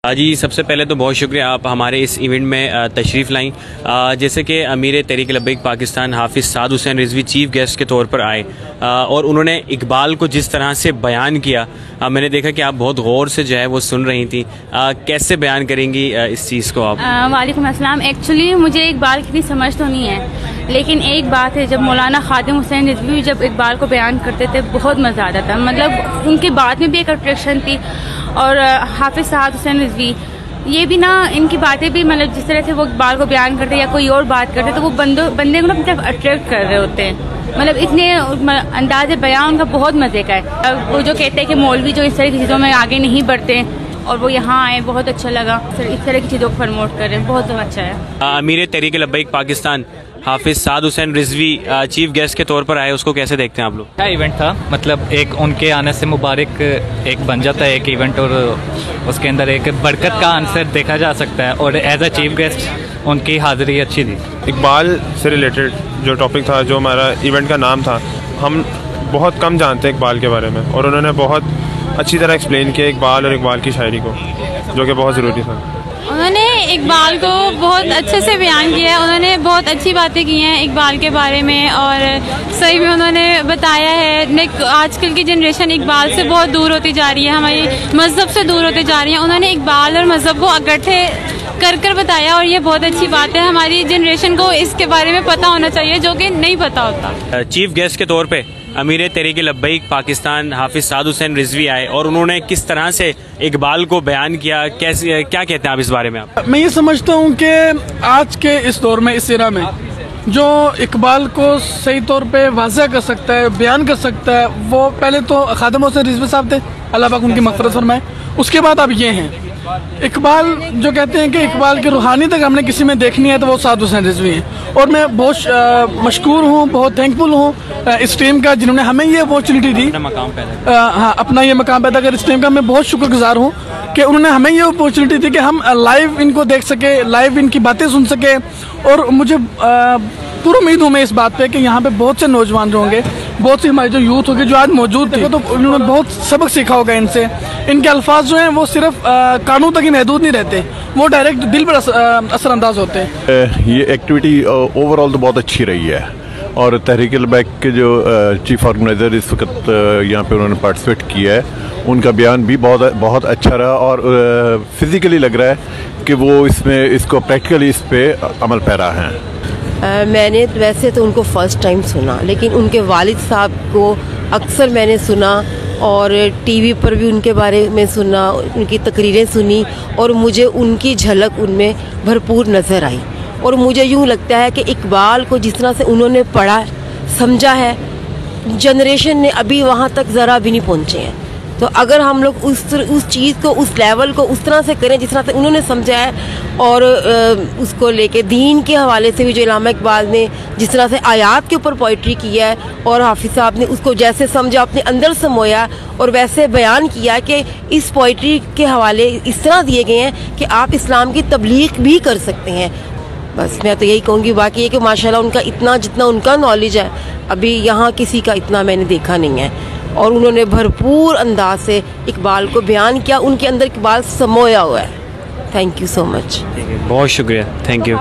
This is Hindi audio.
जी सबसे पहले तो बहुत शुक्रिया आप हमारे इस इवेंट में तशरीफ़ लाईं। जैसे कि अमीर तहरीक लब्बैक पाकिस्तान हाफिज़ साद हुसैन रिजवी चीफ़ गेस्ट के तौर पर आए और उन्होंने इकबाल को जिस तरह से बयान किया, मैंने देखा कि आप बहुत गौर से जो है वो सुन रही थी। कैसे बयान करेंगी इस चीज़ को आप? वालेकुम अस्सलाम। एक्चुअली मुझे इकबाल की समझ तो नहीं है, लेकिन एक बात है, जब मौलाना खादिम हुसैन रिजवी जब इकबाल को बयान करते थे बहुत मज़ा आता था। मतलब उनकी बात में भी एक अट्रैक्शन थी और हाफिज़ साद हुसैन रिजवी ये भी ना, इनकी बातें भी मतलब जिस तरह से वो इकबाल को बयान करते या कोई और बात करते तो वो बंदे को ना अपनी तरफ अट्रैक्ट कर रहे होते हैं। मतलब इतने अंदाज़े बयान उनका बहुत मज़े का है। वो जो कहते हैं कि मौलवी जो इस तरह की चीज़ों में आगे नहीं बढ़ते और वो यहाँ आए, बहुत अच्छा लगा। इस तरह की चीज़ों को प्रमोट कर रहे हैं, बहुत अच्छा है। अमीर तहरीक लब्बैक पाकिस्तान हाफिज़ साद हुसैन रिजवी चीफ गेस्ट के तौर पर आए, उसको कैसे देखते हैं आप लोग? क्या इवेंट था, मतलब एक उनके आने से मुबारक एक बन जाता है एक इवेंट और उसके अंदर एक बरकत का आंसर देखा जा सकता है और एज अ चीफ गेस्ट उनकी हाजिरी अच्छी थी। इकबाल से रिलेटेड जो टॉपिक था, जो हमारा इवेंट का नाम था, हम बहुत कम जानते हैं इकबाल के बारे में और उन्होंने बहुत अच्छी तरह एक्सप्लेन किया इकबाल और इकबाल की शायरी को, जो कि बहुत ज़रूरी था। उन्होंने इकबाल को बहुत अच्छे से बयान किया है, उन्होंने बहुत अच्छी बातें की हैं इकबाल के बारे में और सही में उन्होंने बताया है आजकल की जनरेशन इकबाल से बहुत दूर होती जा रही है, हमारी मज़हब से दूर होती जा रही है। उन्होंने इकबाल और मज़हब को इकट्ठे कर बताया और ये बहुत अच्छी बात है। हमारी जनरेशन को इसके बारे में पता होना चाहिए जो कि नहीं पता होता। चीफ गेस्ट के तौर पे अमीर तहरीक लब्बैक पाकिस्तान हाफिज़ साद हुसैन रिजवी आए और उन्होंने किस तरह से इकबाल को बयान किया, कैसे क्या कहते हैं आप इस बारे में? आप? मैं ये समझता हूँ कि आज के इस दौर में, इस एरा में, जो इकबाल को सही तौर पे वाज़ह कर सकता है, बयान कर सकता है, वो पहले तो खादिम हुसैन रिजवी साहब थे, अल्लाह पाक उनकी मग़फ़िरत फरमाए। उसके बाद अब ये हैं इकबाल, जो कहते हैं कि इकबाल की रूहानियत अगर हमने किसी में देखनी है तो वो साद हुसैन रिजवी हैं। और मैं बहुत मशकूर हूँ, बहुत थैंकफुल हूँ इस टीम का जिन्होंने हमें ये अपॉर्चुनिटी दी, अपना ये मकाम पैदा कर। इस टीम का मैं बहुत शुक्रगुजार हूँ कि उन्होंने हमें ये अपॉर्चुनिटी दी कि हम लाइव इनको देख सके, लाइव इनकी बातें सुन सके। और मुझे पूरी उम्मीद हूँ मैं इस बात पे कि यहाँ पे बहुत से नौजवान जो होंगे, बहुत सी हमारी जो यूथ होगी जो आज मौजूद थे, तो उन्होंने बहुत सबक सीखा होगा इनसे। इनके अल्फाज जो हैं वो सिर्फ कानून तक ही महदूद नहीं रहते, वो डायरेक्ट दिल पर असरअंदाज होते हैं। ये एक्टिविटी ओवरऑल तो बहुत अच्छी रही है और तहरीक लब्बैक के जो चीफ ऑर्गेनाइजर इस वक्त यहाँ पे उन्होंने पार्टिसिपेट किया है, उनका बयान भी बहुत अच्छा रहा और फिजिकली लग रहा है कि वो इसको प्रैक्टिकली इस पे अमल पैरा हैं। मैंने वैसे तो उनको फ़र्स्ट टाइम सुना, लेकिन उनके वालिद साहब को अक्सर मैंने सुना और टीवी पर भी उनके बारे में सुना, उनकी तकरीरें सुनी और मुझे उनकी झलक उनमें भरपूर नज़र आई। और मुझे यूँ लगता है कि इकबाल को जिस तरह से उन्होंने पढ़ा समझा है, जनरेशन ने अभी वहाँ तक ज़रा भी नहीं पहुँचे हैं। तो अगर हम लोग उस चीज़ को, उस लेवल को उस तरह से करें जिस तरह से उन्होंने समझा है और उसको लेके दीन के हवाले से भी जो इल्लामा इकबाल ने जिस तरह से आयात के ऊपर पोइट्री किया है और हाफिज़ साहब ने उसको जैसे समझा, अपने अंदर समोया और वैसे बयान किया कि इस पोइट्री के हवाले इस तरह दिए गए हैं कि आप इस्लाम की तबलीग भी कर सकते हैं। बस मैं तो यही कहूँगी। बाकी ये कि माशाल्लाह उनका इतना, जितना उनका नॉलेज है अभी यहाँ किसी का इतना मैंने देखा नहीं है और उन्होंने भरपूर अंदाज से इकबाल को बयान किया, उनके अंदर इकबाल समोया हुआ है। Thank you so much. बहुत शुक्रिया, थैंक यू।